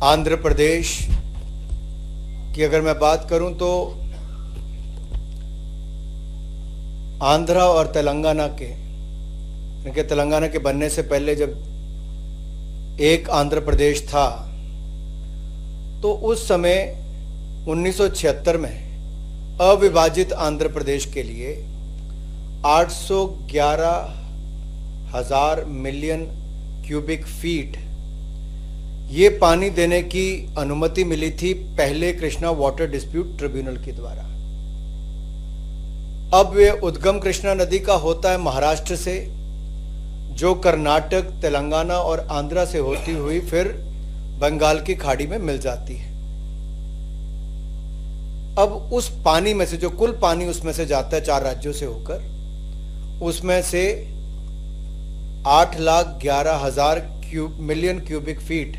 आंध्र प्रदेश की अगर मैं बात करूं तो आंध्रा और तेलंगाना के तेलंगाना के बनने से पहले जब एक आंध्र प्रदेश था तो उस समय 1976 में अविभाजित आंध्र प्रदेश के लिए 811,000 मिलियन क्यूबिक फीट ये पानी देने की अनुमति मिली थी पहले कृष्णा वाटर डिस्प्यूट ट्रिब्यूनल के द्वारा। अब ये उद्गम कृष्णा नदी का होता है महाराष्ट्र से, जो कर्नाटक, तेलंगाना और आंध्रा से होती हुई फिर बंगाल की खाड़ी में मिल जाती है। अब उस पानी में से जो कुल पानी उसमें से जाता है 4 राज्यों से होकर, उसमें से 8,11,000 million cubic feet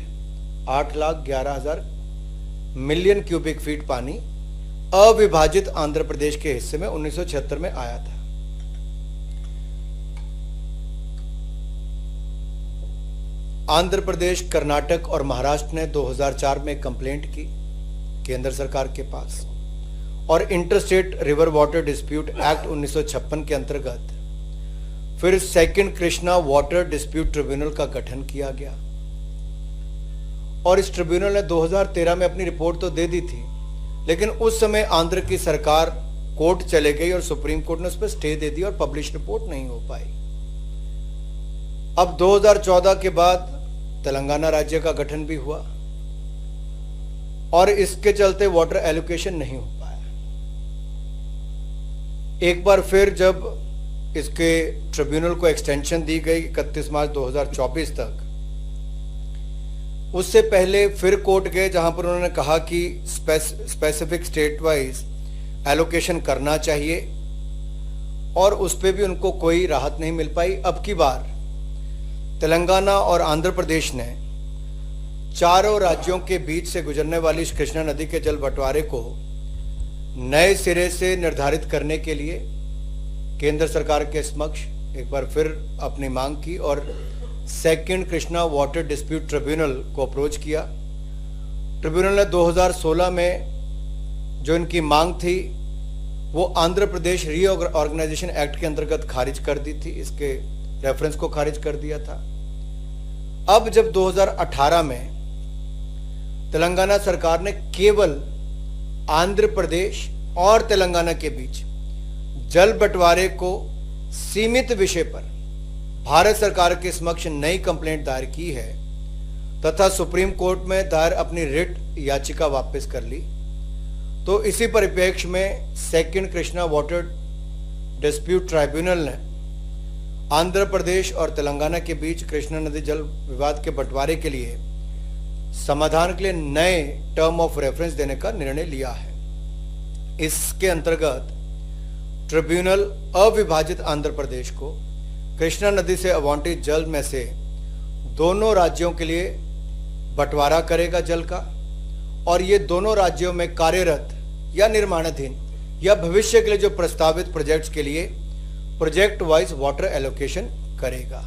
8,11,000 million cubic feet पानी अविभाजित आंध्र प्रदेश के हिस्से में 1976 में आया था। आंध्र प्रदेश, कर्नाटक और महाराष्ट्र ने 2004 में कंप्लेंट की केंद्र सरकार के पास और interstate river water dispute act 1956 के अंतर्गत फिर second Krishna water dispute tribunal का गठन किया गया और इस ट्रिब्यूनल ने 2013 में अपनी रिपोर्ट तो दे दी थी, लेकिन उस समय आंध्र की सरकार कोर्ट चले गई और सुप्रीम कोर्ट ने उस पर स्टे दे दी और पब्लिश रिपोर्ट नहीं हो पाई। अब 2014 के बाद तेलंगाना राज्य का गठन भी हुआ और इसके चलते वाटर एलोकेशन नहीं हो पाया। एक बार फिर जब इसके ट्रिब्यूनल को एक्सटेंशन दी गई 31 मार्च 2024 तक, उससे पहले फिर कोर्ट गए जहां पर उन्होंने कहा कि स्पेसिफिक स्टेट वाइज एलोकेशन करना चाहिए और उस पर भी उनको कोई राहत नहीं मिल पाई। अब की बार तेलंगाना और आंध्र प्रदेश ने चारों राज्यों के बीच से गुजरने वाली कृष्णा नदी के जल बंटवारे को नए सिरे से निर्धारित करने के लिए केंद्र सरकार के समक्ष एक बार फिर अपनी मांग की और second Krishna water dispute tribunal को अप्रोच किया। ट्रिब्यूनल ने 2016 में जो इनकी मांग थी वो आंध्र प्रदेश रीऑर्गेनाइजेशन एक्ट के अंतर्गत खारिज कर दी थी, इसके रेफरेंस को खारिज कर दिया था। अब जब 2018 में तेलंगाना सरकार ने केवल आंध्र प्रदेश और तेलंगाना के बीच जल बंटवारे को सीमित विषय पर भारत सरकार के समक्ष नई कंप्लेंट दायर की है तथा सुप्रीम कोर्ट में दायर अपनी रिट याचिका वापस कर ली, तो इसी परिप्रेक्ष्य में second Krishna water dispute tribunal ने आंध्र प्रदेश और तेलंगाना के बीच कृष्णा नदी जल विवाद के बंटवारे के लिए समाधान के लिए नए टर्म ऑफ रेफरेंस देने का निर्णय लिया है। इसके अंतर्गत ट्रिब्यूनल अविभाजित आंध्र प्रदेश को कृष्णा नदी से आवंटित जल में से दोनों राज्यों के लिए बंटवारा करेगा जल का, और ये दोनों राज्यों में कार्यरत या निर्माणाधीन या भविष्य के लिए जो प्रस्तावित प्रोजेक्ट्स के लिए प्रोजेक्ट वाइज वाटर एलोकेशन करेगा।